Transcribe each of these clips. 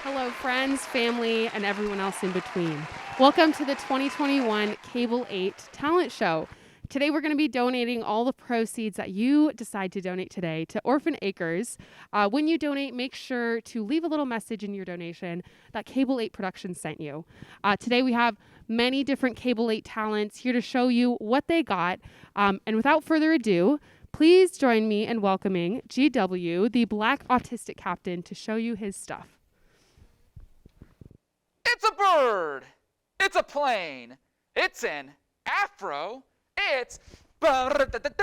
Hello, friends, family, and everyone else in between. Welcome to the 2021 Cable 8 Talent Show. Today, we're going to be donating all the proceeds that you decide to donate today to Orphan Acres. When you donate, make sure to leave a little message in your donation that Cable 8 Productions sent you. Today, we have many different Cable 8 talents here to show you what they got. And without further ado, please join me in welcoming GW, the Black Autistic Captain, to show you his stuff. It's a bird. It's a plane. It's an afro. It's the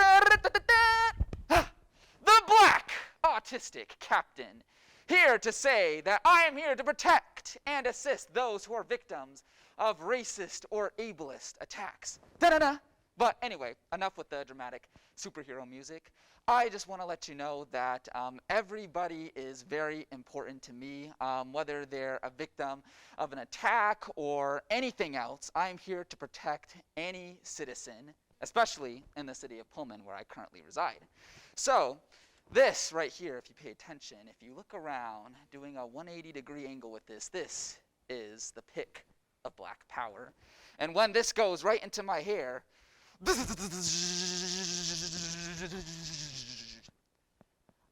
Black Autistic Captain. Here to say that I am here to protect and assist those who are victims of racist or ableist attacks. Da-da-da. But anyway, enough with the dramatic superhero music. I just want to let you know that everybody is very important to me, whether they're a victim of an attack or anything else. I'm here to protect any citizen, especially in the city of Pullman, where I currently reside. So this right here, if you pay attention, if you look around doing a 180-degree angle with this is the pick of black power. And when this goes right into my hair,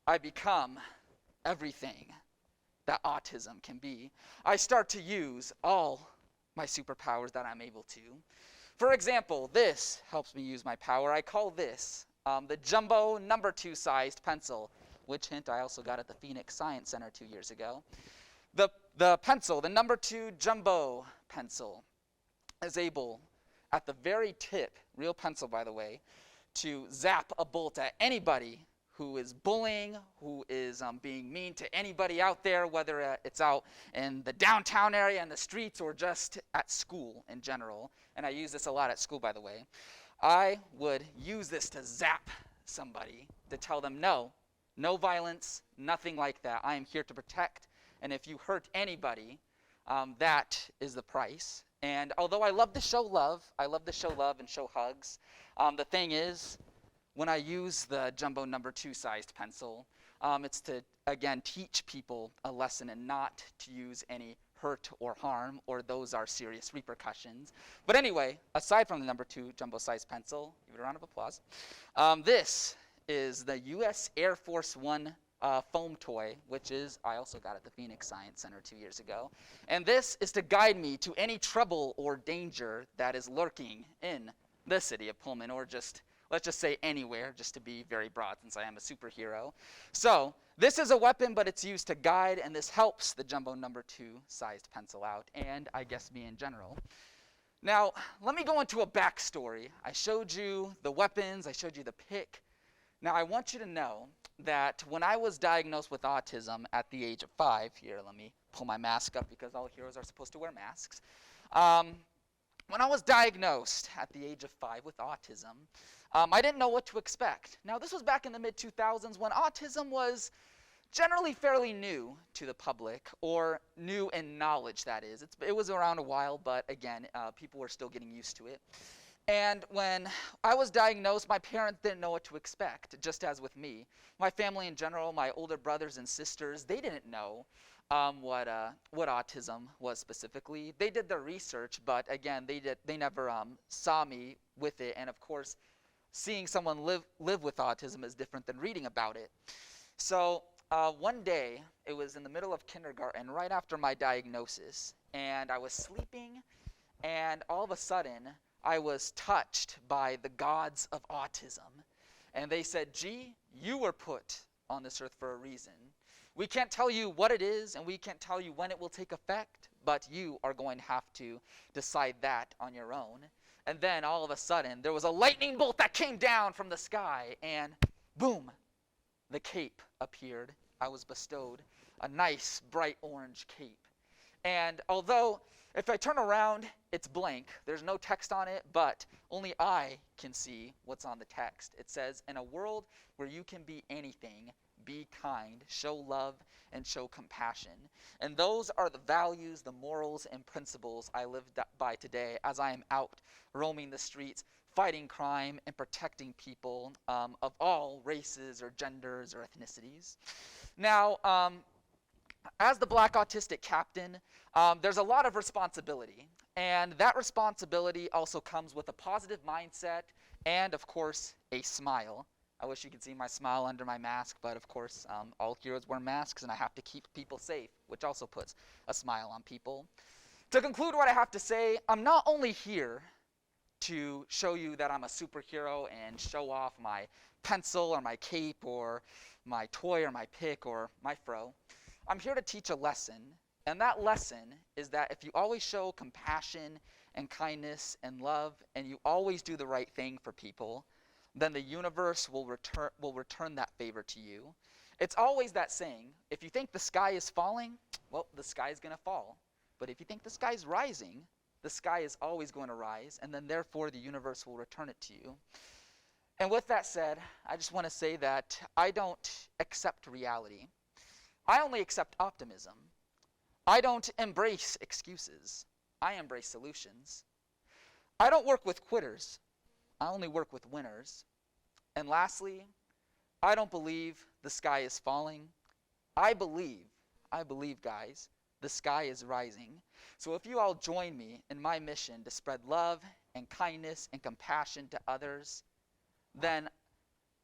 I become everything that autism can be. I start to use all my superpowers that I'm able to. For example, this helps me use my power. I call this the jumbo number 2 sized pencil, which hint I also got at the Phoenix Science Center 2 years ago. The pencil, the number 2 jumbo pencil, is able at the very tip, real pencil by the way, to zap a bolt at anybody who is bullying, who is being mean to anybody out there, whether it's out in the downtown area, in the streets, or just at school in general. And I use this a lot at school, by the way. I would use this to zap somebody, to tell them no violence, nothing like that. I am here to protect, and if you hurt anybody, that is the price. And although I love to show love, and show hugs, the thing is, when I use the jumbo number 2 sized pencil, it's to, again, teach people a lesson and not to use any hurt or harm, or those are serious repercussions. But anyway, aside from the number 2 jumbo sized pencil, give it a round of applause, this is the U.S. Air Force One foam toy, which I also got at the Phoenix Science Center 2 years ago. And this is to guide me to any trouble or danger that is lurking in the city of Pullman, or let's just say anywhere, just to be very broad since I am a superhero. So this is a weapon, but it's used to guide, and this helps the jumbo number 2 sized pencil out, and I guess me in general. Now, let me go into a backstory. I showed you the weapons, I showed you the pick. Now, I want you to know that when I was diagnosed with autism at the age of 5, here, let me pull my mask up because all heroes are supposed to wear masks. When I was diagnosed at the age of 5 with autism, I didn't know what to expect. Now, this was back in the mid-2000s when autism was generally fairly new to the public, or new in knowledge, that is. It was around a while, but again, people were still getting used to it. And when I was diagnosed, my parents didn't know what to expect, just as with me. My family in general, my older brothers and sisters, they didn't know what autism was specifically. They did their research, but again, they never saw me with it. And of course, seeing someone live with autism is different than reading about it. So one day, it was in the middle of kindergarten, right after my diagnosis, and I was sleeping, and all of a sudden, I was touched by the gods of autism. And they said, "G, you were put on this earth for a reason. We can't tell you what it is, and we can't tell you when it will take effect, but you are going to have to decide that on your own." And then all of a sudden, there was a lightning bolt that came down from the sky, and boom, the cape appeared. I was bestowed a nice, bright orange cape. And although, if I turn around, it's blank. There's no text on it, but only I can see what's on the text. It says, "In a world where you can be anything, be kind, show love, and show compassion." And those are the values, the morals, and principles I live by today as I am out roaming the streets, fighting crime, and protecting people of all races or genders or ethnicities. Now, as the Black Autistic captain, there's a lot of responsibility. And that responsibility also comes with a positive mindset and, of course, a smile. I wish you could see my smile under my mask, but of course, all heroes wear masks, and I have to keep people safe, which also puts a smile on people. To conclude what I have to say, I'm not only here to show you that I'm a superhero and show off my pencil or my cape or my toy or my pick or my fro. I'm here to teach a lesson, and that lesson is that if you always show compassion and kindness and love and you always do the right thing for people, then the universe will return that favor to you. It's always that saying, if you think the sky is falling, well, the sky is going to fall. But if you think the sky is rising, the sky is always going to rise, and then therefore the universe will return it to you. And with that said, I just want to say that I don't accept reality. I only accept optimism. I don't embrace excuses. I embrace solutions. I don't work with quitters. I only work with winners. And lastly, I don't believe the sky is falling. I believe, guys, the sky is rising. So if you all join me in my mission to spread love and kindness and compassion to others, then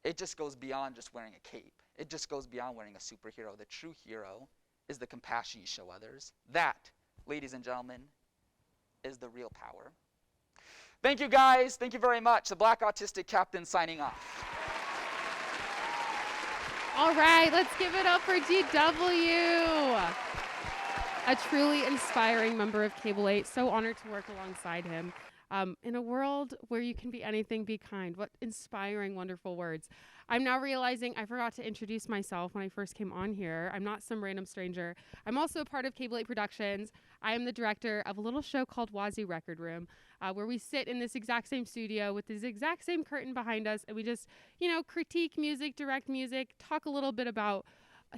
it just goes beyond just wearing a cape. It just goes beyond wearing a superhero. The true hero is the compassion you show others. That, ladies and gentlemen, is the real power. Thank you, guys. Thank you very much. The Black Autistic Captain signing off. All right, let's give it up for GW. A truly inspiring member of Cable 8. So honored to work alongside him. In a world where you can be anything, be kind. What inspiring, wonderful words. I'm now realizing I forgot to introduce myself when I first came on here. I'm not some random stranger. I'm also a part of Cable 8 Productions. I am the director of a little show called Wazzu Record Room, where we sit in this exact same studio with this exact same curtain behind us, and we just, critique music, direct music, talk a little bit about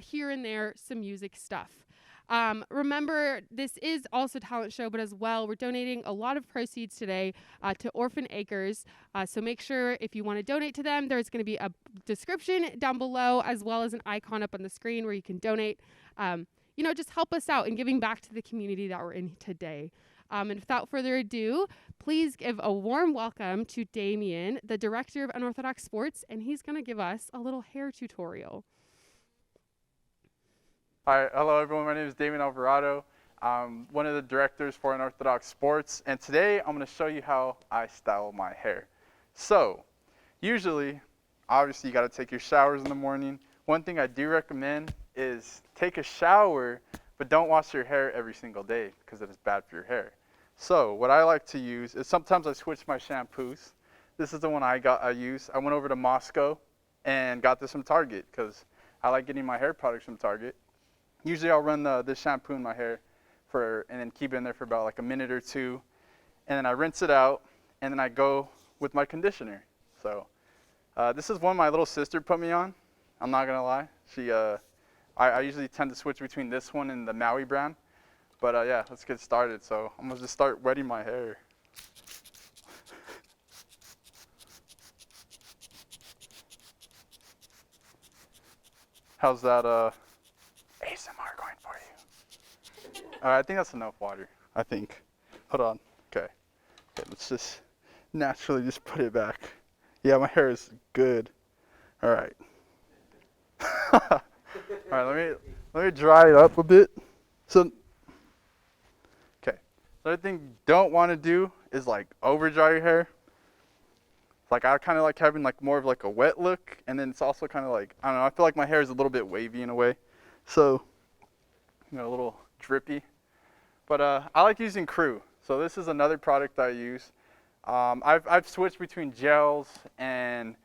here and there some music stuff. Remember, this is also a talent show, but as well, we're donating a lot of proceeds today to Orphan Acres. So make sure if you want to donate to them, there's going to be a description down below, as well as an icon up on the screen where you can donate. Just help us out in giving back to the community that we're in today. And without further ado, please give a warm welcome to Damien, the director of Unorthodox Sports, and he's going to give us a little hair tutorial. Hi, hello everyone, my name is Damien Alvarado. I'm one of the directors for Unorthodox Sports, and today I'm going to show you how I style my hair. So, usually, obviously you got to take your showers in the morning. One thing I do recommend is take a shower, but don't wash your hair every single day because it is bad for your hair. So, what I like to use is sometimes I switch my shampoos. This is the one I use. I went over to Moscow and got this from Target because I like getting my hair products from Target. Usually I'll run this shampoo in my hair and then keep it in there for about like a minute or two. And then I rinse it out and then I go with my conditioner. So this is one my little sister put me on. I'm not gonna lie. I usually tend to switch between this one and the Maui brand. But yeah, let's get started. So I'm gonna just start wetting my hair. How's that ASMR going for you? All right, I think that's enough water. I think. Hold on. Okay, let's just naturally just put it back. Yeah, my hair is good. All right. All right, let me dry it up a bit. So, okay. The other thing you don't want to do is like over dry your hair. Like I kind of like having like more of like a wet look, and then it's also kind of like, I don't know, I feel like my hair is a little bit wavy in a way. So, a little drippy. But I like using Crew. So this is another product I use. I've switched between gels and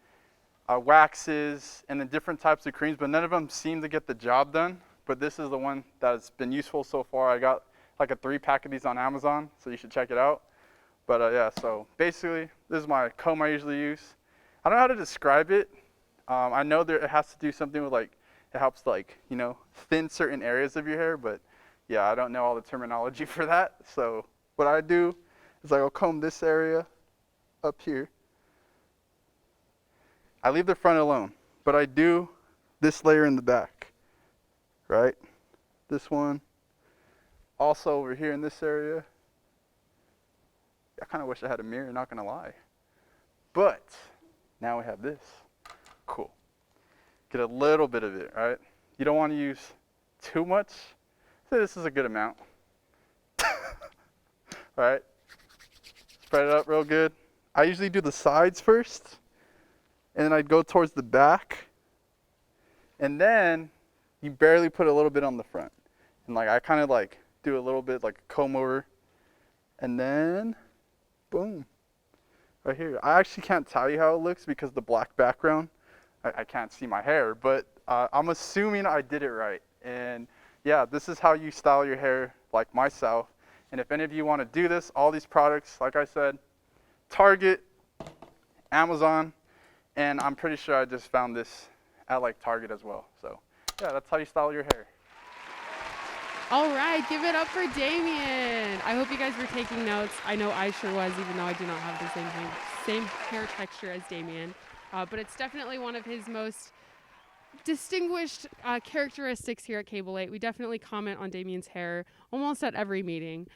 waxes and then different types of creams, but none of them seem to get the job done. But this is the one that's been useful so far. I got like a 3-pack of these on Amazon, so you should check it out. But yeah, so basically, this is my comb I usually use. I don't know how to describe it. I know that it has to do something with like, it helps like, thin certain areas of your hair, but yeah, I don't know all the terminology for that. So what I do is I'll comb this area up here. I leave the front alone, but I do this layer in the back, right? this one. Also over here in this area. I kind of wish I had a mirror, not gonna lie. But now we have this. Cool. Get a little bit of it, right? You don't want to use too much. So this is a good amount. Alright. Spread it up real good. I usually do the sides first, and then I'd go towards the back, and then you barely put a little bit on the front. And like I kind of like do a little bit like a comb over, and then boom, right here. I actually can't tell you how it looks because the black background, I can't see my hair, but I'm assuming I did it right. And yeah, this is how you style your hair like myself. And if any of you want to do this, all these products, like I said, Target, Amazon, and I'm pretty sure I just found this at like Target as well. So yeah, that's how you style your hair. All right, give it up for Damien. I hope you guys were taking notes. I know I sure was, even though I do not have the same hair texture as Damien. But it's definitely one of his most distinguished characteristics here at Cable 8. We definitely comment on Damien's hair almost at every meeting.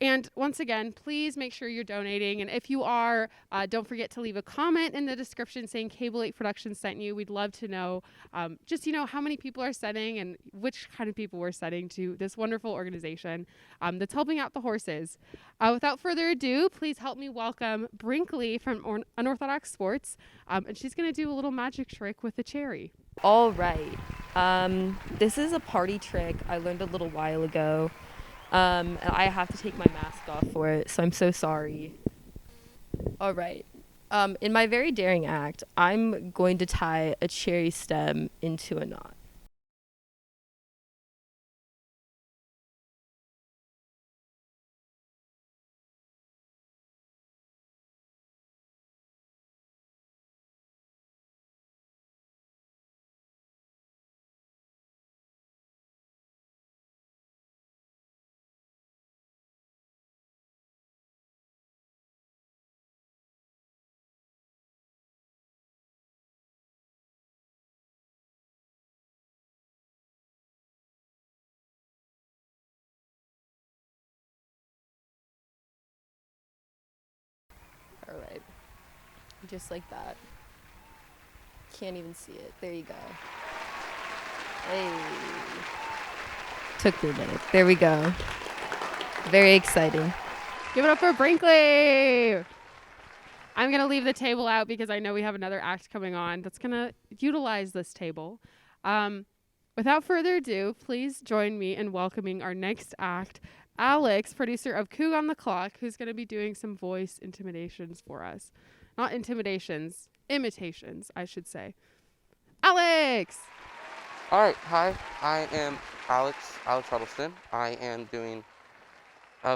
And once again, please make sure you're donating. And if you are, don't forget to leave a comment in the description saying Cable 8 Productions sent you. We'd love to know just, how many people are sending and which kind of people we're sending to this wonderful organization that's helping out the horses. Without further ado, please help me welcome Brinkley from Unorthodox Sports. And she's going to do a little magic trick with the cherry. All right. This is a party trick I learned a little while ago. And I have to take my mask off for it, so I'm so sorry. All right. In my very daring act, I'm going to tie a cherry stem into a knot. All right. Just like that. Can't even see it. There you go. Hey. Took me a minute. There we go. Very exciting. Give it up for Brinkley. I'm going to leave the table out because I know we have another act coming on that's going to utilize this table. Without further ado, please join me in welcoming our next act, Alex, producer of Coog on the Clock, who's going to be doing some voice intimidations for us. Not intimidations, imitations, I should say. Alex! All right, hi, I am Alex Huddleston. I am doing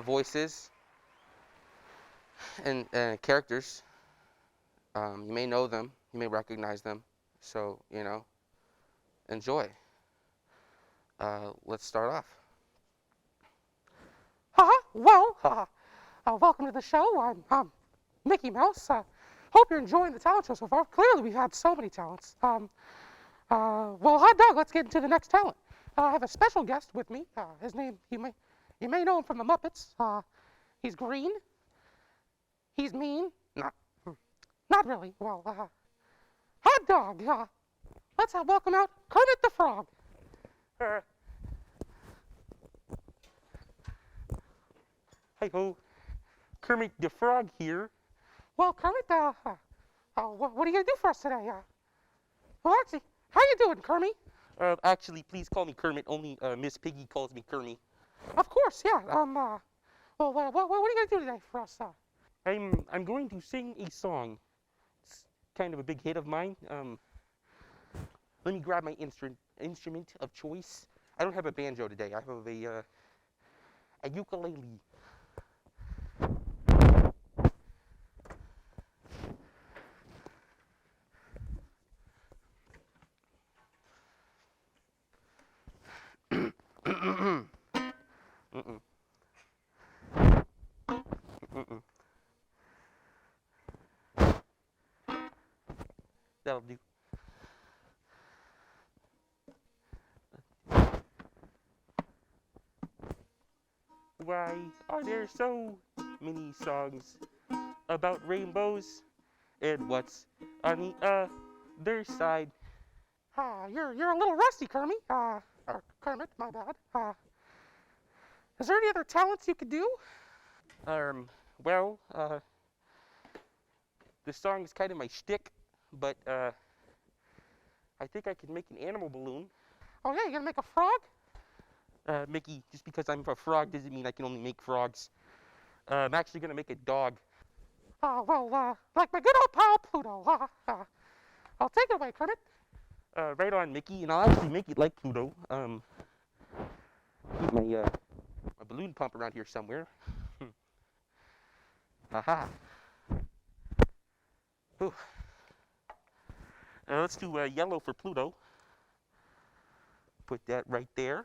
voices and characters. You may know them, you may recognize them, so, enjoy. Let's start off. Welcome to the show. I'm Mickey Mouse. Hope you're enjoying the talent show so far. Clearly, we've had so many talents. Hot dog, let's get into the next talent. I have a special guest with me. His name, you may know him from the Muppets. He's green. He's mean. Not really. Well, hot dog. Let's welcome out Kermit the Frog. Hey ho, Kermit the Frog here. Well, Kermit, what are you gonna do for us today? Well, actually, how you doing, Kermit? Actually, please call me Kermit. Only Miss Piggy calls me Kermit. Of course, yeah. Well, what are you gonna do today for us? I'm going to sing a song. It's kind of a big hit of mine. Let me grab my instrument of choice. I don't have a banjo today. I have a ukulele. That'll do. Why are there so many songs about rainbows? And what's on the other side? You're a little rusty, Kermit. Or Kermit, my bad. Is there any other talents you could do? Well, the song is kind of my shtick, but I think I could make an animal balloon. Oh yeah, you gonna make a frog? Mickey, just because I'm a frog doesn't mean I can only make frogs. I'm actually gonna make a dog. Like my good old pal Pluto. I'll take it away, Kermit. Right on, Mickey, and I'll actually make it like Pluto. Keep my balloon pump around here somewhere. Aha. Ooh. Let's do yellow for Pluto. Put that right there.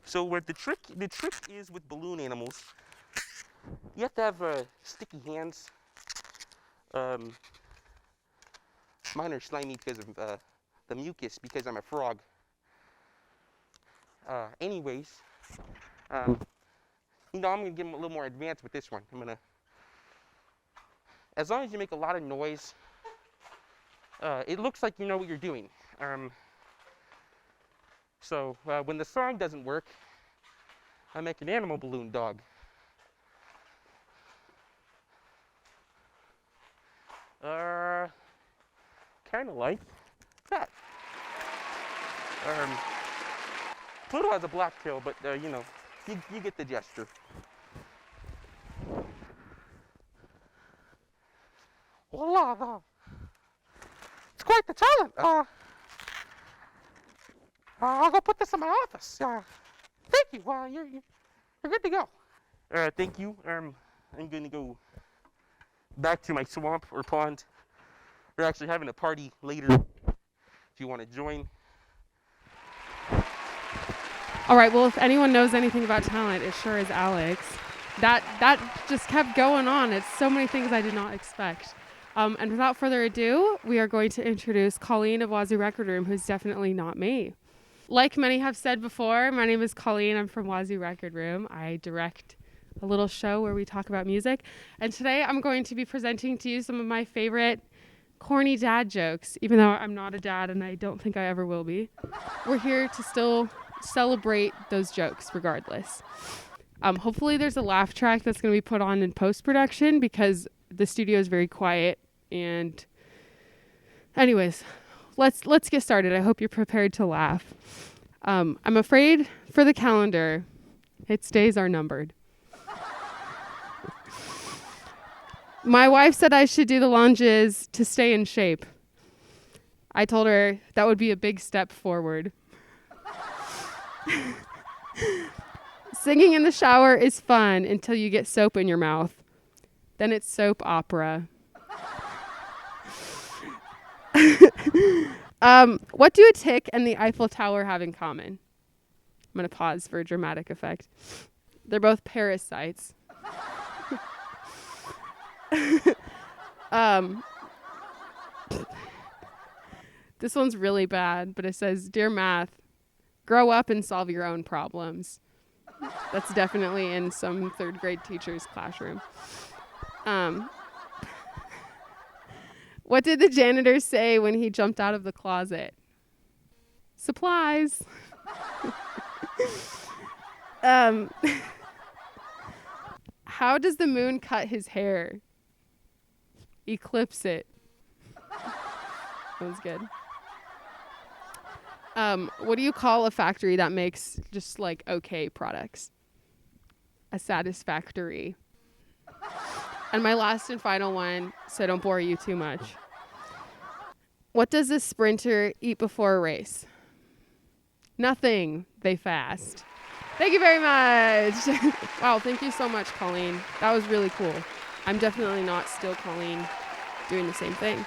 So the trick is with balloon animals, you have to have sticky hands. Mine are slimy because of the mucus, because I'm a frog. Anyways, I'm gonna get a little more advanced with this one. As long as you make a lot of noise, it looks like you know what you're doing. So when the song doesn't work, I make an animal balloon dog. Kind of like that. Pluto has a black tail, but you know, you get the gesture. Well, it's quite the talent. I'll go put this in my office. Thank you. You're good to go. Thank you. I'm gonna go back to my swamp or pond. We're actually having a party later. If you want to join. All right, well, if anyone knows anything about talent, it sure is Alex. That just kept going on. It's so many things I did not expect. And without further ado, we are going to introduce Colleen of Wazzu Record Room, who's definitely not me. Like many have said before, my name is Colleen. I'm from Wazzu Record Room. I direct a little show where we talk about music. And today I'm going to be presenting to you some of my favorite corny dad jokes, even though I'm not a dad and I don't think I ever will be. We're here to still celebrate those jokes regardless. Hopefully there's a laugh track that's going to be put on in post-production because the studio is very quiet. And anyways, let's get started. I hope you're prepared to laugh. I'm afraid for the calendar, its days are numbered. My wife said I should do the lunges to stay in shape. I told her that would be a big step forward. Singing in the shower is fun until you get soap in your mouth. Then it's soap opera. What do a tick and the Eiffel Tower have in common? I'm going to pause for a dramatic effect. They're both parasites. This one's really bad, but it says, "Dear Math, grow up and solve your own problems." That's definitely in some third grade teacher's classroom. What did the janitor say when he jumped out of the closet? Supplies. How does the moon cut his hair? Eclipse it. That was good. What do you call a factory that makes just like okay products? A satisfactory. And my last and final one, so I don't bore you too much. What does a sprinter eat before a race? Nothing. They fast. Thank you very much. Wow, thank you so much, Colleen. That was really cool. I'm definitely not still Colleen doing the same thing.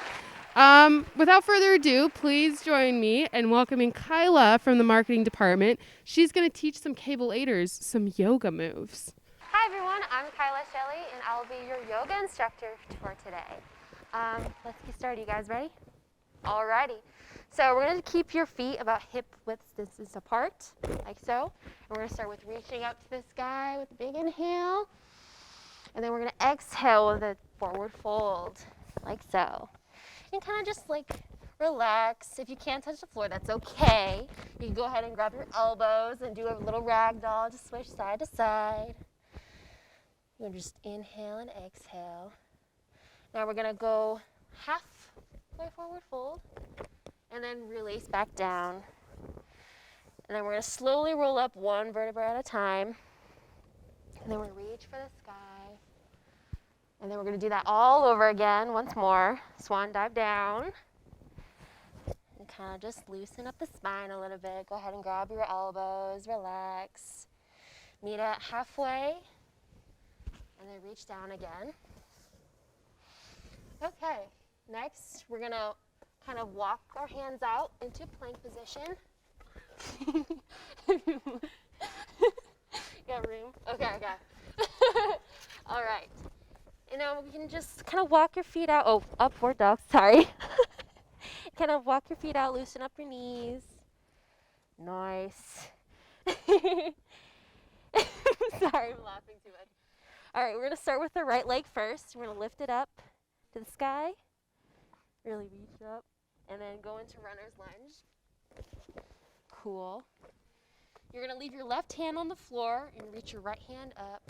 Without further ado, please join me in welcoming Kyla from the marketing department. She's going to teach some Cable 8ers some yoga moves. Hi everyone, I'm Kyla Shelly and I'll be your yoga instructor for today. Let's get started. You guys ready? Alrighty. So we're going to keep your feet about hip width distance apart, like so. And we're going to start with reaching up to the sky with a big inhale. And then we're going to exhale with a forward fold, like so. And kind of just like relax. If you can't touch the floor, that's okay. You can go ahead and grab your elbows and do a little ragdoll, just switch side to side. You're going to just inhale and exhale. Now we're going to go halfway forward fold and then release back down. And then we're going to slowly roll up one vertebra at a time. And then we're going to reach for the sky. And then we're going to do that all over again once more. Swan dive down. And kind of just loosen up the spine a little bit. Go ahead and grab your elbows, relax. Meet at halfway. And then reach down again. Okay, next we're going to kind of walk our hands out into plank position. Got room? Okay. All right. And now we can just kind of walk your feet out. Oh, upward dog, sorry. Kind of walk your feet out, loosen up your knees. Nice. Sorry, I'm laughing too much. All right, we're going to start with the right leg first. We're going to lift it up to the sky. Really reach up. And then go into runner's lunge. Cool. You're going to leave your left hand on the floor and reach your right hand up.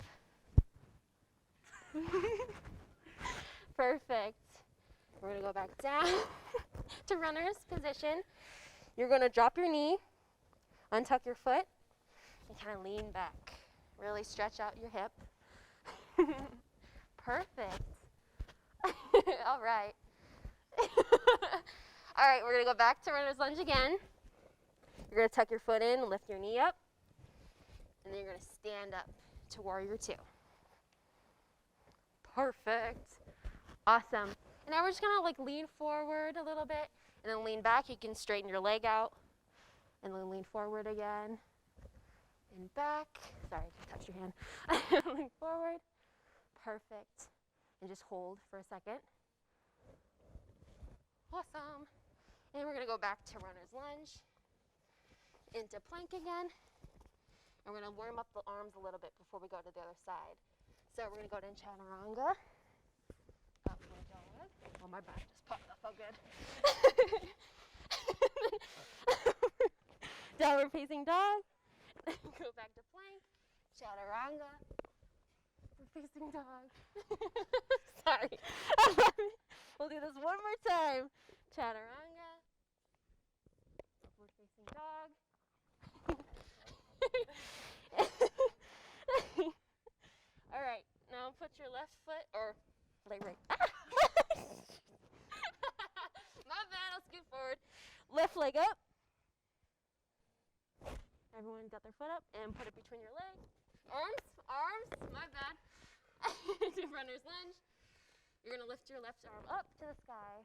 Perfect. We're going to go back down to runner's position. You're going to drop your knee, untuck your foot, and kind of lean back. Really stretch out your hip. Perfect. All right. All right, we're going to go back to runner's lunge again. You're going to tuck your foot in, lift your knee up, and then you're going to stand up to warrior two. Perfect. Awesome. And now we're just going to like lean forward a little bit and then lean back. You can straighten your leg out and then lean forward again and back. Sorry, touch your hand. Lean forward. Perfect. And just hold for a second. Awesome. And we're going to go back to runner's lunge, into plank again. And we're going to warm up the arms a little bit before we go to the other side. So we're going to go to chaturanga. Upward dog. Oh, my back just popped. That felt good. Downward facing dog. Go back to plank. Chaturanga. Facing dog. Sorry. We'll do this one more time. Chaturanga. Upward facing dog. All right. Now put your left foot or leg right. My bad. I'll scoot forward. Left leg up. Everyone got their foot up and put it between your legs. Arms. My bad. Do runner's lunge. You're going to lift your left arm up to the sky.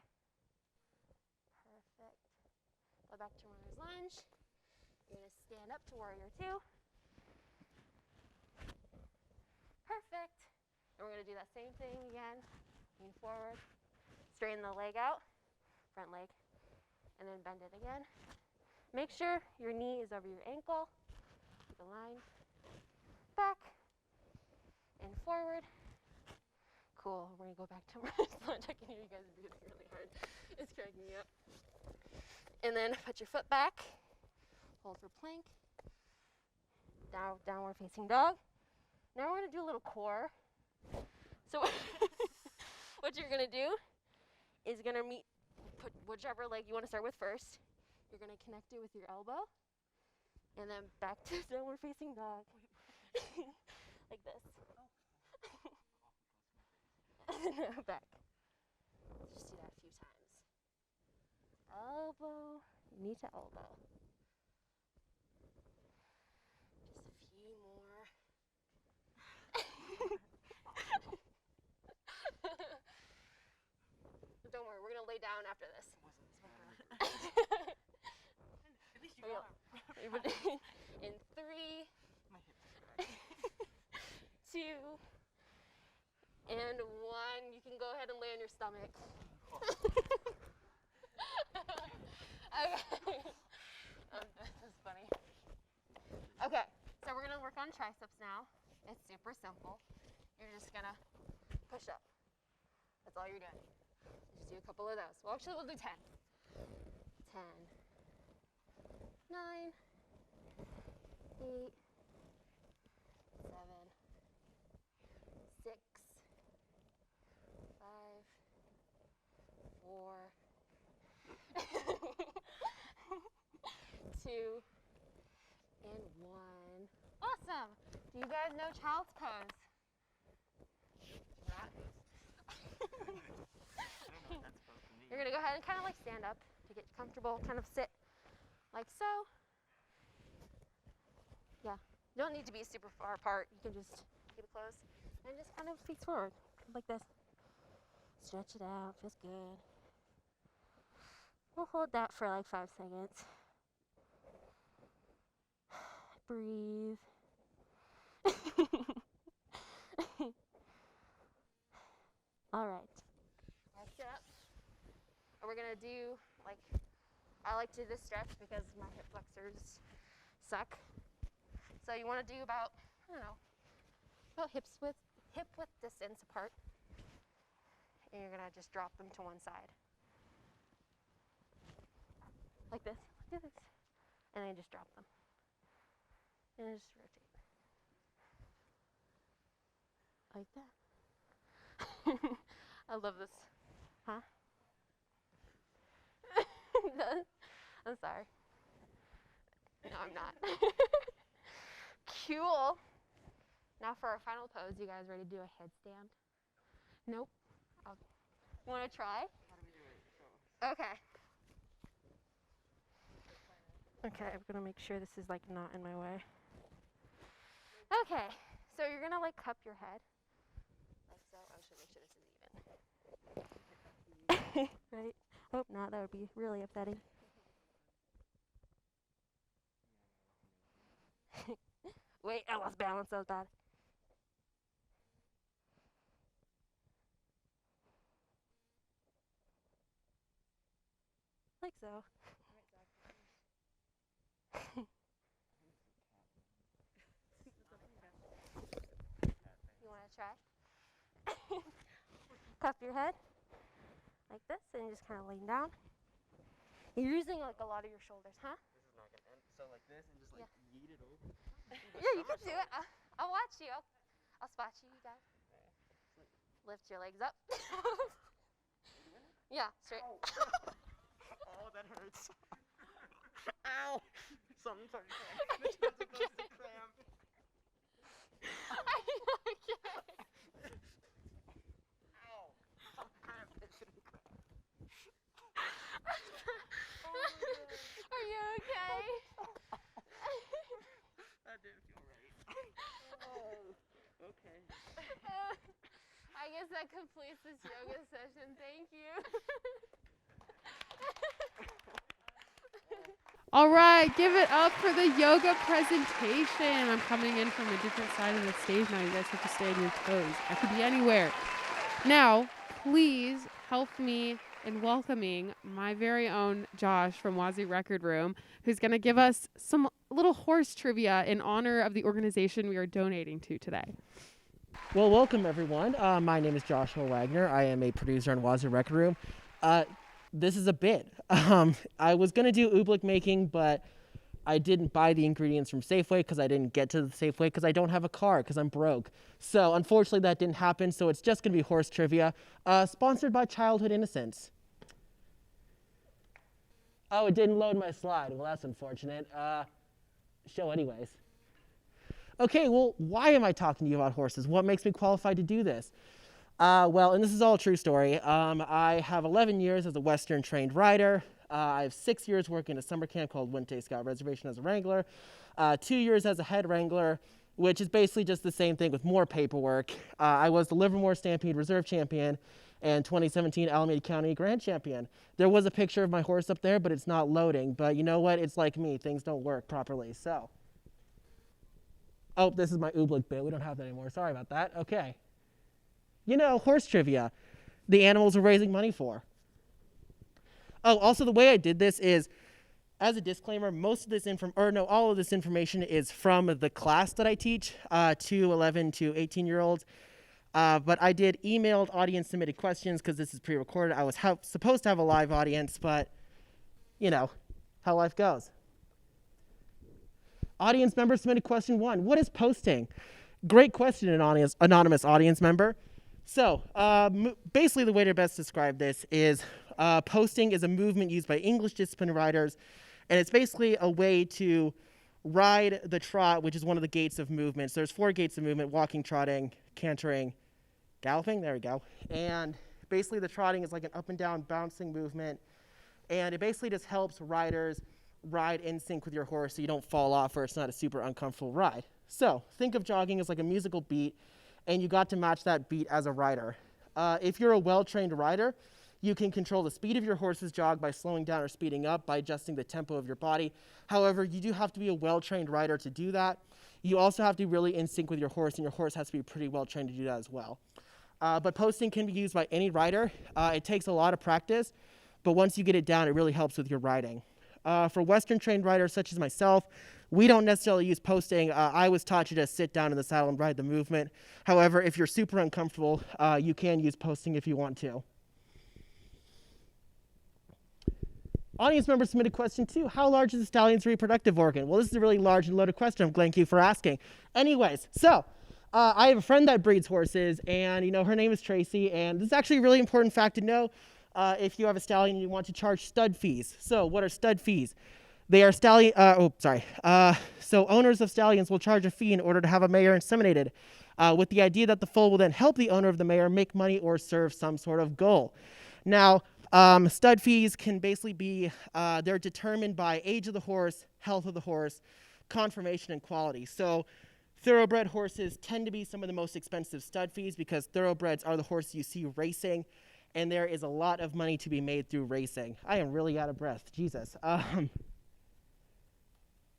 Perfect. Go back to runner's lunge. You're going to stand up to warrior two. Perfect. And we're going to do that same thing again. Lean forward. Straighten the leg out. Front leg. And then bend it again. Make sure your knee is over your ankle. Keep a line. Back. And forward. Cool. We're going to go back to runner's lunge. I can hear you guys breathing really hard. It's cracking me up. And then put your foot back. Hold for plank. Downward facing dog. Now we're going to do a little core. So what you're going to do is you're going to put whichever leg you want to start with first. You're going to connect it with your elbow. And then back to downward facing dog. Like this. Back. Just do that a few times. Elbow, knee to elbow. Just a few more. Don't worry, we're going to lay down after this. 2, and 1. You can go ahead and lay on your stomach. Okay. This is funny. Okay, so we're gonna work on triceps now. It's super simple. You're just gonna push up. That's all you're doing. Just do a couple of those. Well, actually, we'll do 10. 10, 9, 8, 7, 6, 5, 4, 2, and 1. Awesome. Do you guys know child's pose? You're going to go ahead and kind of like stand up to get comfortable, kind of sit like so. Yeah, you don't need to be super far apart. You can just keep it closed and just kind of face forward like this. Stretch it out, feels good. We'll hold that for like 5 seconds. Breathe. All right. Let's get up. And we're gonna do like, I like to do this stretch because my hip flexors suck. So you want to do about, I don't know, about hip width distance apart. And you're gonna just drop them to one side. Like this, like this. And then just drop them. And just rotate. Like that. I love this. Huh? I'm sorry. No, I'm not. Cool. Now for our final pose, you guys ready to do a headstand? Nope. You want to try? Okay. Okay, I'm gonna make sure this is like not in my way. Okay, so you're gonna like cup your head. Like so. I should make sure this is even. Right? Hope not, that would be really upsetting. Wait, I lost balance, that was bad. Like so. You want to try? Cup your head like this and just kind of lean down. You're using like a lot of your shoulders, huh? This is not gonna end. So like this and just like yeet it over. Yeah, you can do it. I'll watch you. I'll spot you. You got it. Lift your legs up. Yeah, straight. Oh, that hurts. Ow! Something started cramping. It's supposed to cramp. Are you okay? Ow! I'm cramped. It shouldn't cramp. Are you okay? That didn't feel right. Oh, okay. I guess that completes this yoga session. Thank you. All right, give it up for the yoga presentation. I'm coming in from a different side of the stage now. You guys have to stay on your toes. I could be anywhere. Now, please help me in welcoming my very own Josh from Wazzu Record Room, who's going to give us some little horse trivia in honor of the organization we are donating to today. Well, welcome everyone. My name is Joshua Wagner. I am a producer on Wazzu Record Room. This is a bit. I was going to do oobleck making, but I didn't buy the ingredients from Safeway because I didn't get to the Safeway because I don't have a car because I'm broke. So unfortunately that didn't happen, so it's just going to be horse trivia, sponsored by Childhood Innocence. Oh, it didn't load my slide. Well, that's unfortunate. Show anyways. Okay, well, why am I talking to you about horses? What makes me qualified to do this? Well, and this is all a true story. I have 11 years as a Western trained rider. I have 6 years working at a summer camp called Winte Scout Reservation as a wrangler. 2 years as a head wrangler, which is basically just the same thing with more paperwork. I was the Livermore Stampede Reserve Champion and 2017 Alameda County Grand Champion. There was a picture of my horse up there, but it's not loading. But you know what? It's like me. Things don't work properly. So Oh, this is my oobleck bit. We don't have that anymore. Sorry about that. Okay. You know, horse trivia. The animals we're raising money for. Oh, also the way I did this is, as a disclaimer, all of this information is from the class that I teach to 11 to 18-year-olds. But I did emailed audience submitted questions because this is pre-recorded. I was supposed to have a live audience, but you know how life goes. Audience member submitted question 1. What is posting? Great question, anonymous audience member. So basically the way to best describe this is posting is a movement used by English discipline riders, and it's basically a way to ride the trot, which is one of the gaits of movement. So there's 4 gaits of movement: walking, trotting, cantering, galloping. There we go. And basically the trotting is like an up and down bouncing movement, and it basically just helps riders ride in sync with your horse so you don't fall off or it's not a super uncomfortable ride. So think of jogging as like a musical beat, and you got to match that beat as a rider. If you're a well-trained rider, you can control the speed of your horse's jog by slowing down or speeding up by adjusting the tempo of your body. However, you do have to be a well-trained rider to do that. You also have to be really in sync with your horse, and your horse has to be pretty well-trained to do that as well. But posting can be used by any rider. It takes a lot of practice, but once you get it down, it really helps with your riding. For Western-trained riders such as myself, we don't necessarily use posting. I was taught to just sit down in the saddle and ride the movement. However, if you're super uncomfortable, you can use posting if you want to. Audience member submitted question 2. How large is a stallion's reproductive organ? Well, this is a really large and loaded question. Thank you for asking. Anyways, so I have a friend that breeds horses, and her name is Tracy, and this is actually a really important fact to know if you have a stallion and you want to charge stud fees. So what are stud fees? They are so owners of stallions will charge a fee in order to have a mare inseminated, with the idea that the foal will then help the owner of the mare make money or serve some sort of goal. Now, stud fees can basically be, they're determined by age of the horse, health of the horse, conformation, and quality. So thoroughbred horses tend to be some of the most expensive stud fees because thoroughbreds are the horses you see racing, and there is a lot of money to be made through racing. I am really out of breath. Jesus.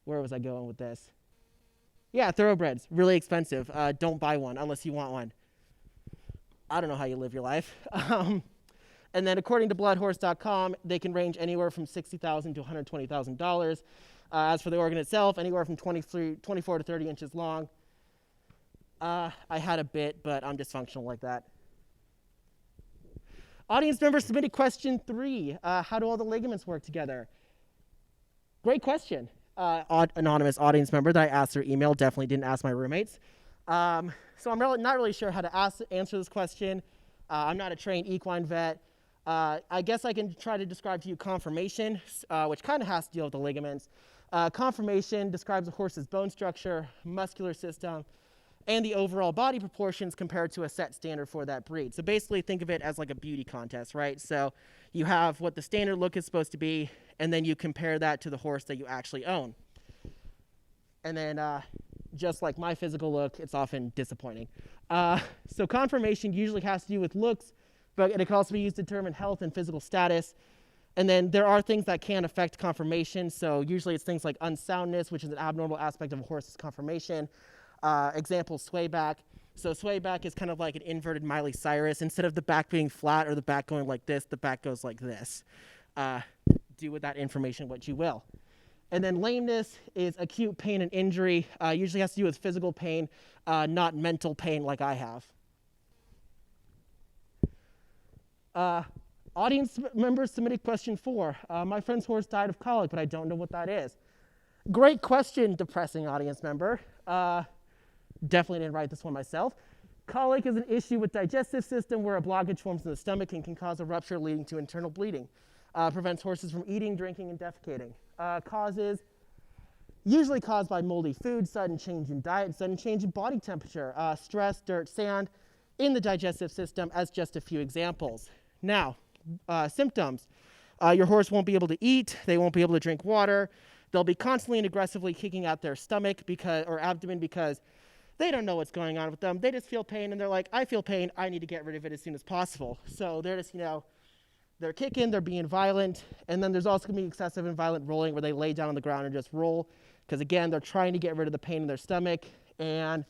Where was I going with this? Yeah, thoroughbreds, really expensive. Don't buy one unless you want one. I don't know how you live your life. And then according to bloodhorse.com, they can range anywhere from $60,000 to $120,000. As for the organ itself, anywhere from 24 to 30 inches long. I had a bit, but I'm dysfunctional like that. Audience member submitted question 3. How do all the ligaments work together? Great question. Anonymous audience member that I asked their email, definitely didn't ask my roommates. So I'm not really sure how to answer this question. I'm not a trained equine vet. I guess I can try to describe to you conformation, which kind of has to deal with the ligaments. Conformation describes a horse's bone structure, muscular system, and the overall body proportions compared to a set standard for that breed. So basically think of it as like a beauty contest, right? So you have what the standard look is supposed to be, and then you compare that to the horse that you actually own. And then just like my physical look, it's often disappointing. So conformation usually has to do with looks, but it can also be used to determine health and physical status. And then there are things that can affect conformation. So usually it's things like unsoundness, which is an abnormal aspect of a horse's conformation. Example, sway back. So sway back is kind of like an inverted Miley Cyrus. Instead of the back being flat or the back going like this, the back goes like this. Do with that information what you will. And then lameness is acute pain and injury. Usually has to do with physical pain, not mental pain like I have. Audience members submitted question 4. My friend's horse died of colic, but I don't know what that is. Great question, depressing audience member. Definitely didn't write this one myself. Colic is an issue with digestive system where a blockage forms in the stomach and can cause a rupture leading to internal bleeding. Prevents horses from eating, drinking, and defecating. Causes usually caused by moldy food, sudden change in diet, sudden change in body temperature, stress, dirt, sand in the digestive system as just a few examples. Now, symptoms. Your horse won't be able to eat. They won't be able to drink water. They'll be constantly and aggressively kicking at their stomach or abdomen because they don't know what's going on with them. They just feel pain, and they're like, I feel pain. I need to get rid of it as soon as possible. So they're just, they're kicking, they're being violent, and then there's also going to be excessive and violent rolling where they lay down on the ground and just roll because, again, they're trying to get rid of the pain in their stomach, And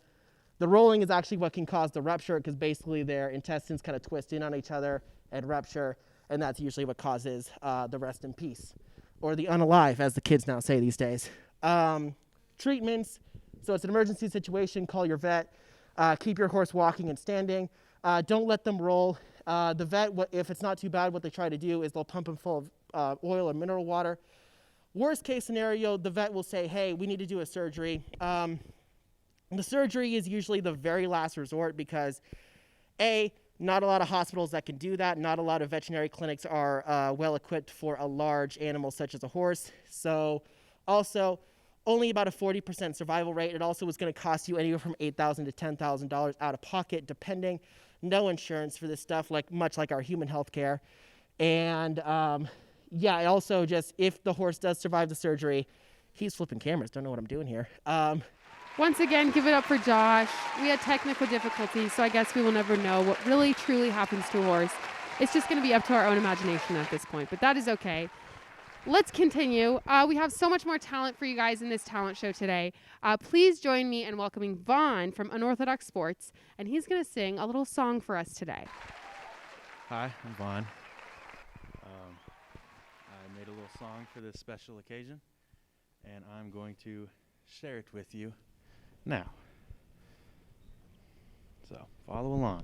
the rolling is actually what can cause the rupture, because basically their intestines kind of twist in on each other and rupture, and that's usually what causes the rest in peace, or the unalive, as the kids now say these days. Treatments, so it's an emergency situation, call your vet. Keep your horse walking and standing. Don't let them roll. The vet, if it's not too bad, what they try to do is they'll pump them full of oil or mineral water. Worst case scenario, the vet will say, hey, we need to do a surgery. The surgery is usually the very last resort because, A, not a lot of hospitals that can do that. Not a lot of veterinary clinics are well equipped for a large animal such as a horse. So also, only about a 40% survival rate. It also is going to cost you anywhere from $8,000 to $10,000 out of pocket, depending. No insurance for this stuff, much like our human health care. And yeah, also just if the horse does survive the surgery, he's flipping cameras. Don't know what I'm doing here. Once again, give it up for Josh. We had technical difficulties, so I guess we will never know what really truly happens to a horse. It's just going to be up to our own imagination at this point, but that is okay. Let's continue. We have so much more talent for you guys in this talent show today. Please join me in welcoming Vaughn from Unorthodox Sports, and he's going to sing a little song for us today. Hi, I'm Vaughn. I made a little song for this special occasion, and I'm going to share it with you now. So, follow along.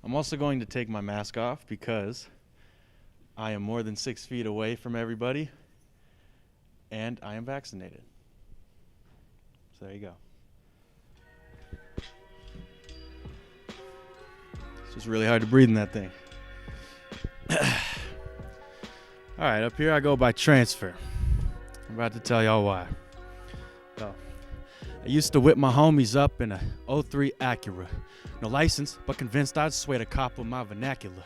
I'm also going to take my mask off because I am more than 6 feet away from everybody, and I am vaccinated. So there you go. It's just really hard to breathe in that thing. All right, up here I go by transfer. I'm about to tell y'all why. So, I used to whip my homies up in a 03 Acura. No license, but convinced I'd sway the cop with my vernacular.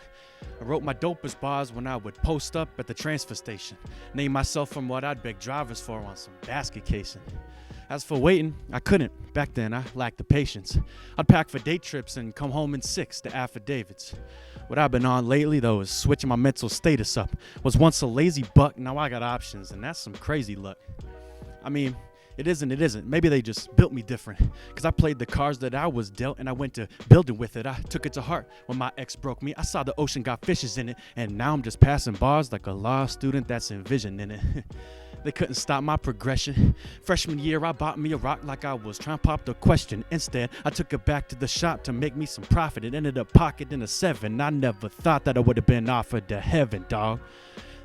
I wrote my dopest bars when I would post up at the transfer station. Name myself from what I'd beg drivers for on some basket casing. As for waiting, I couldn't. Back then, I lacked the patience. I'd pack for day trips and come home in 6 to affidavits. What I've been on lately, though, is switching my mental status up. Was once a lazy buck, now I got options, and that's some crazy luck. I mean, it isn't. Maybe they just built me different. Cause I played the cards that I was dealt and I went to building with it. I took it to heart when my ex broke me. I saw the ocean got fishes in it. And now I'm just passing bars like a law student that's envisioning it. They couldn't stop my progression. Freshman year, I bought me a rock like I was trying to pop the question. Instead, I took it back to the shop to make me some profit. It ended up pocketing a 7. I never thought that I would have been offered to heaven, dog.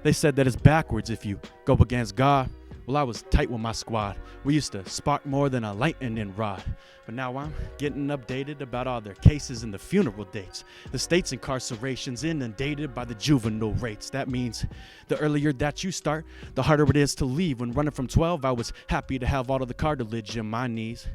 They said that it's backwards if you go against God. Well, I was tight with my squad. We used to spark more than a lightning rod. But now I'm getting updated about all their cases and the funeral dates. The state's incarceration's inundated by the juvenile rates. That means the earlier that you start, the harder it is to leave. When running from 12, I was happy to have all of the cartilage in my knees.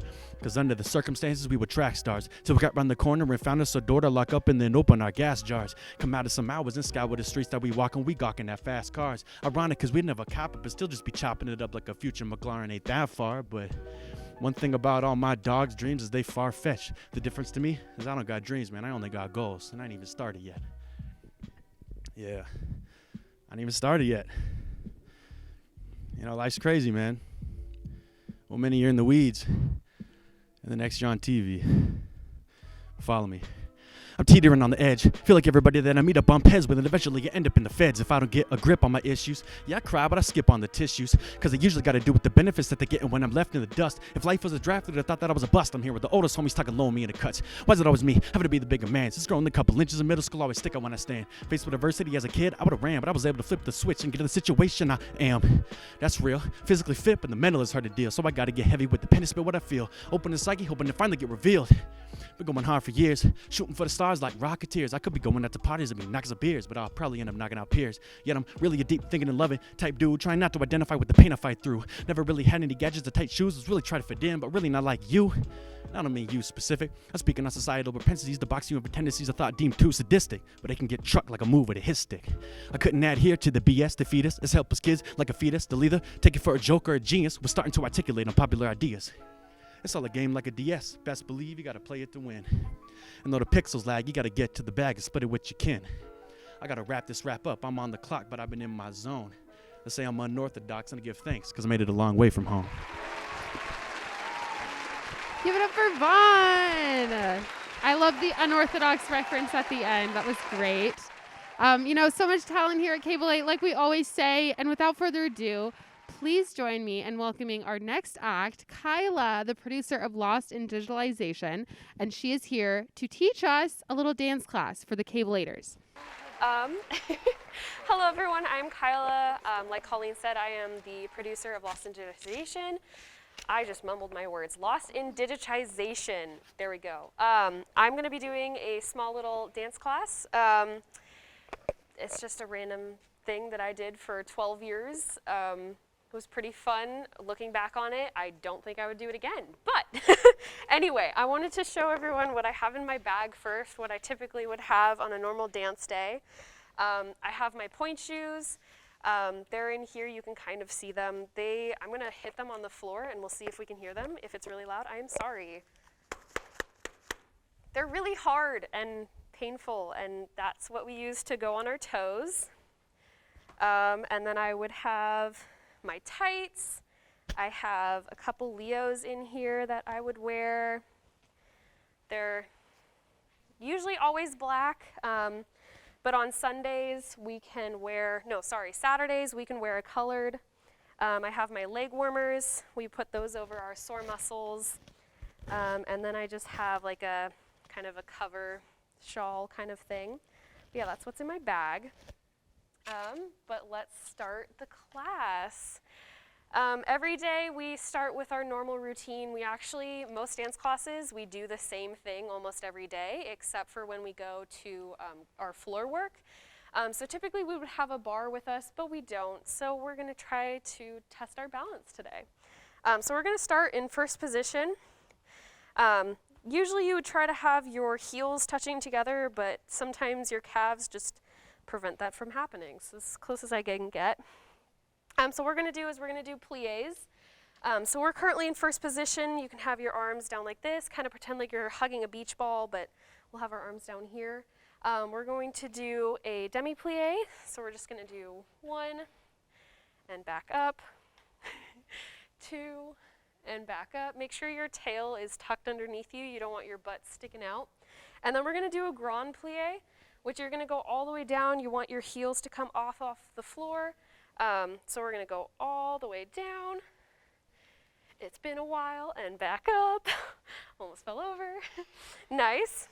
Cause under the circumstances, we were track stars. So we got round the corner and found us a door to lock up and then open our gas jars. Come out of some hours and scour the streets that we walk and we gawking at fast cars. Ironic cause we'd never cop it, but still just be chopping it up like a future McLaren ain't that far. But one thing about all my dogs' dreams is they far-fetched. The difference to me is I don't got dreams, man. I only got goals, and I ain't even started yet. Yeah, I ain't even started yet. You know, life's crazy, man. 1 minute you're in the weeds, and the next you're on TV. Follow me. I'm teetering on the edge. Feel like everybody that I meet I bump heads with, and eventually you end up in the feds. If I don't get a grip on my issues, yeah, I cry, but I skip on the tissues. Cause I usually gotta do with the benefits that they get when I'm left in the dust. If life was a draft, they'd have thought that I was a bust. I'm here with the oldest homies talking low on me in the cuts. Why is it always me having to be the bigger man? Since growing a couple inches in middle school, I always stick out when I stand. Faced with adversity as a kid, I would've ran, but I was able to flip the switch and get to the situation I am. That's real. Physically fit, but the mental is hard to deal. So I gotta get heavy with the pen and spit what I feel. Open the psyche, hoping to finally get revealed. Been going hard for years, shooting for the stars like rocketeers. I could be going out to parties and be knocking some beers, but I'll probably end up knocking out peers. Yet I'm really a deep thinking and loving type dude, trying not to identify with the pain I fight through. Never really had any gadgets or tight shoes, was really trying to fit in, but really not like you. I don't mean you specific. I'm speaking on societal propensities to box you in for tendencies I thought deemed too sadistic, but they can get trucked like a move with a hit stick. I couldn't adhere to the BS, defeat us as helpless kids like a fetus. To either take it for a joke or a genius, was starting to articulate unpopular ideas. It's all a game like a DS. Best believe you gotta play it to win. And though the pixels lag, you gotta get to the bag and split it with your kin. I gotta wrap this rap up. I'm on the clock, but I've been in my zone. They say I'm unorthodox and I give thanks, cause I made it a long way from home. Give it up for Vaughn. I love the unorthodox reference at the end. That was great. So much talent here at Cable 8, like we always say. And without further ado, please join me in welcoming our next act, Kyla, the producer of Lost in Digitalization. And she is here to teach us a little dance class for the Cable 8ers. Hello, everyone. I'm Kyla. Like Colleen said, I am the producer of Lost in Digitization. I just mumbled my words. Lost in Digitization. There we go. I'm going to be doing a small little dance class. It's just a random thing that I did for 12 years. It was pretty fun. Looking back on it, I don't think I would do it again. But anyway, I wanted to show everyone what I have in my bag first, what I typically would have on a normal dance day. I have my point shoes. They're in here. You can kind of see them. I'm going to hit them on the floor, and we'll see if we can hear them. If it's really loud, I am sorry. They're really hard and painful, and that's what we use to go on our toes. And then I would have my tights. I have a couple Leos in here that I would wear. They're usually always black, but on Sundays we can wear, Saturdays we can wear a colored. I have my leg warmers. We put those over our sore muscles. And then I just have like a kind of a cover shawl kind of thing. But yeah, that's what's in my bag. But let's start the class. Every day we start with our normal routine. Most dance classes, we do the same thing almost every day, except for when we go to our floor work. So typically we would have a bar with us, but we don't. So we're gonna try to test our balance today. So we're gonna start in first position. Usually you would try to have your heels touching together, but sometimes your calves just prevent that from happening. So as close as I can get. So what we're going to do pliés. So we're currently in first position. You can have your arms down like this, kind of pretend like you're hugging a beach ball, but we'll have our arms down here. We're going to do a demi-plié. So we're just going to do 1 and back up, 2 and back up. Make sure your tail is tucked underneath you. You don't want your butt sticking out. And then we're going to do a grand plié, which you're going to go all the way down. You want your heels to come off the floor. So we're going to go all the way down. It's been a while, and back up. Almost fell over. Nice.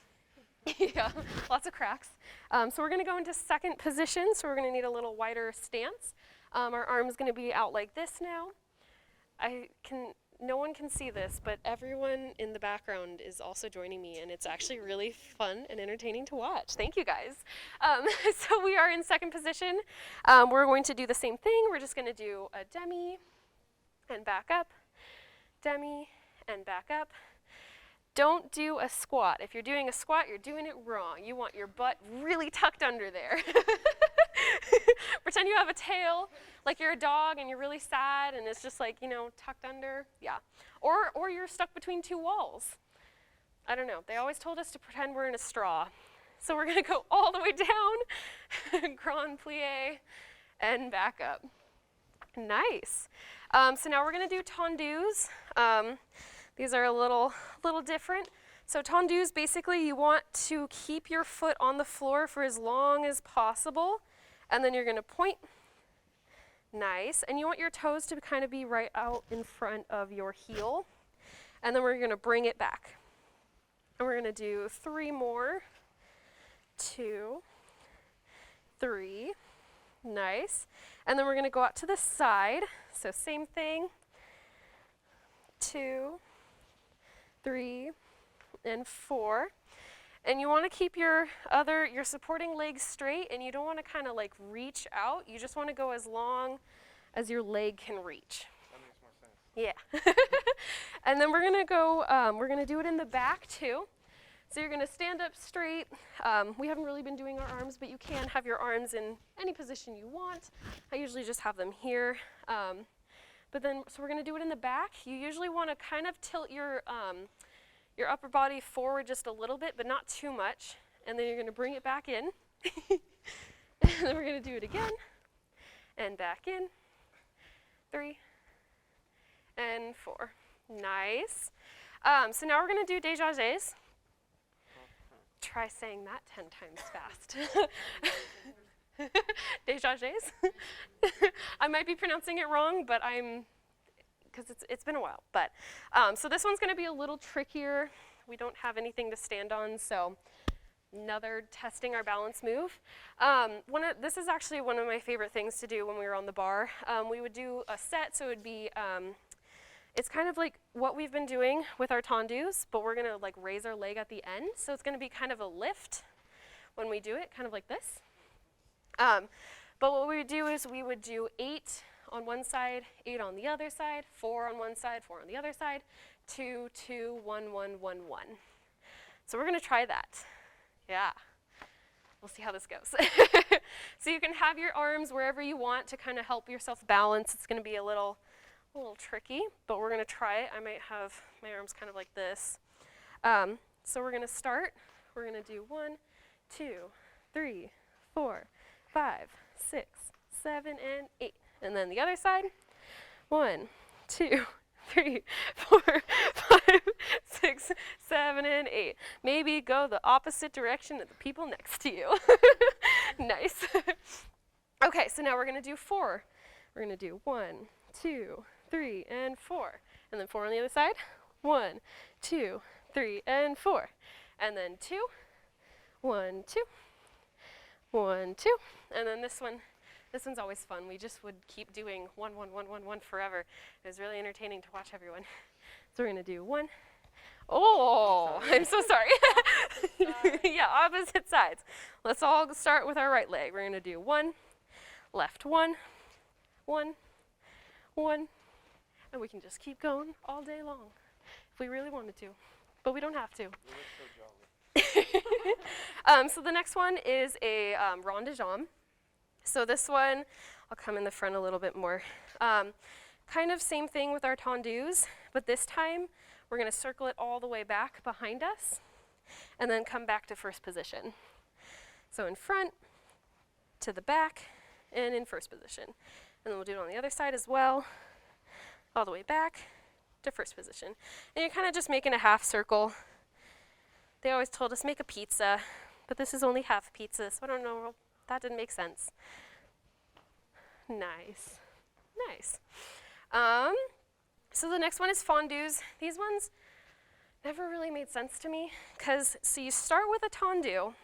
Yeah, lots of cracks. So we're going to go into second position, so we're going to need a little wider stance. Our arm's going to be out like this now. No one can see this, but everyone in the background is also joining me, and it's actually really fun and entertaining to watch. Thank you, guys. So we are in second position. We're going to do the same thing. We're just going to do a demi and back up, demi and back up. Don't do a squat. If you're doing a squat, you're doing it wrong. You want your butt really tucked under there. Pretend you have a tail, like you're a dog and you're really sad and it's just like, tucked under. Yeah. Or you're stuck between two walls. I don't know. They always told us to pretend we're in a straw. So we're going to go all the way down, grand plié, and back up. Nice. So now we're going to do tendus. These are a little different. So tendus, basically you want to keep your foot on the floor for as long as possible, and then you're going to point. Nice. And you want your toes to kind of be right out in front of your heel, and then we're going to bring it back. And we're going to do 3 more. 2, 3. Nice. And then we're going to go out to the side. So same thing. 2, 3, and 4. And you want to keep your supporting legs straight, and you don't want to kind of like reach out. You just want to go as long as your leg can reach. That makes more sense. Yeah. And then we're going to go, we're going to do it in the back too. So you're going to stand up straight. We haven't really been doing our arms, but you can have your arms in any position you want. I usually just have them here. So we're going to do it in the back. You usually want to kind of tilt your upper body forward just a little bit, but not too much. And then you're going to bring it back in. And then we're going to do it again. And back in. 3 and 4. Nice. So now we're going to do dégagés. Try saying that 10 times fast. Dégagés. I might be pronouncing it wrong, but because it's been a while. But so this one's going to be a little trickier. We don't have anything to stand on, so another testing our balance move. This is actually one of my favorite things to do when we were on the bar. We would do a set, so it would be, it's kind of like what we've been doing with our tendus, but we're gonna like raise our leg at the end. So it's gonna be kind of a lift when we do it, kind of like this. But what we would do is we would do 8 on one side, 8 on the other side, 4 on one side, 4 on the other side, 2, 2, 1, 1, 1, 1. So we're gonna try that. Yeah, we'll see how this goes. So you can have your arms wherever you want to kind of help yourself balance. It's gonna be a little tricky, but we're gonna try it. I might have my arms kind of like this. So we're gonna start. We're gonna do 1, 2, 3, 4, 5, 6, 7, and 8. And then the other side. 1, 2, 3, 4, 5, 6, 7, and 8. Maybe go the opposite direction of the people next to you. Nice. Okay, so now we're gonna do 4. We're gonna do 1, 2, 3, and 4. And then 4 on the other side. 1, 2, 3, and 4. And then 2, 1, 2, 1, 2. And then this one's always fun. We just would keep doing 1, 1, 1, 1, 1 forever. It was really entertaining to watch everyone. So we're gonna do 1. Oh, I'm so sorry. Yeah, opposite sides. Let's all start with our right leg. We're gonna do 1, left 1, 1, 1, and we can just keep going all day long if we really wanted to, but we don't have to. So the next one is a rond de jambe. So this one, I'll come in the front a little bit more. Kind of same thing with our tendus, but this time we're gonna circle it all the way back behind us and then come back to first position. So in front, to the back, and in first position. And then we'll do it on the other side as well, all the way back to first position. And you're kind of just making a half circle. They always told us make a pizza, but this is only half pizza, so I don't know, that didn't make sense. Nice, nice. So the next one is fondus. These ones never really made sense to me, because so you start with a tendu,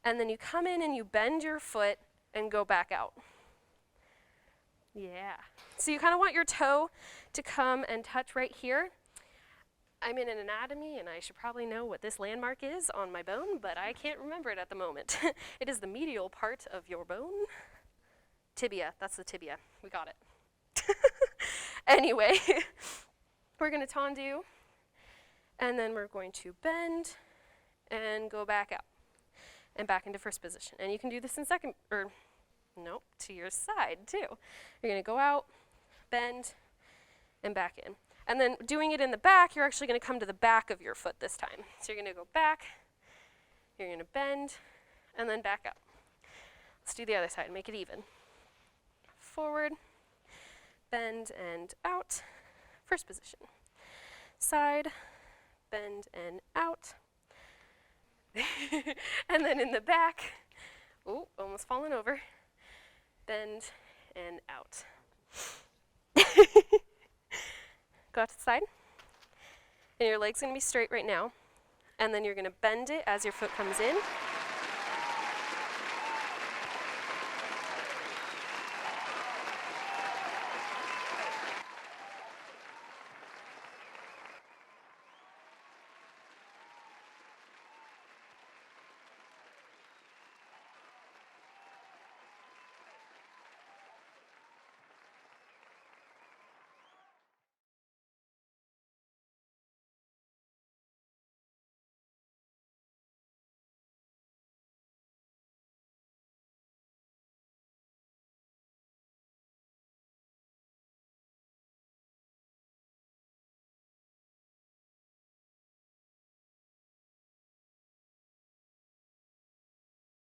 and then you come in and you bend your foot and go back out. Yeah. So you kind of want your toe to come and touch right here. I'm in an anatomy, and I should probably know what this landmark is on my bone, but I can't remember it at the moment. It is the medial part of your bone. Tibia, that's the tibia. We got it. Anyway, we're going to tendu, and then we're going to bend and go back out and back into first position. And you can do this in second, or nope, to your side too. You're going to go out, bend, and back in. And then doing it in the back, you're actually going to come to the back of your foot this time. So you're going to go back, you're going to bend, and then back out. Let's do the other side, make it even. Forward, bend and out, first position. Side, bend and out. And then in the back, ooh, almost falling over. Bend and out. Go out to the side. And your leg's gonna be straight right now. And then you're gonna bend it as your foot comes in.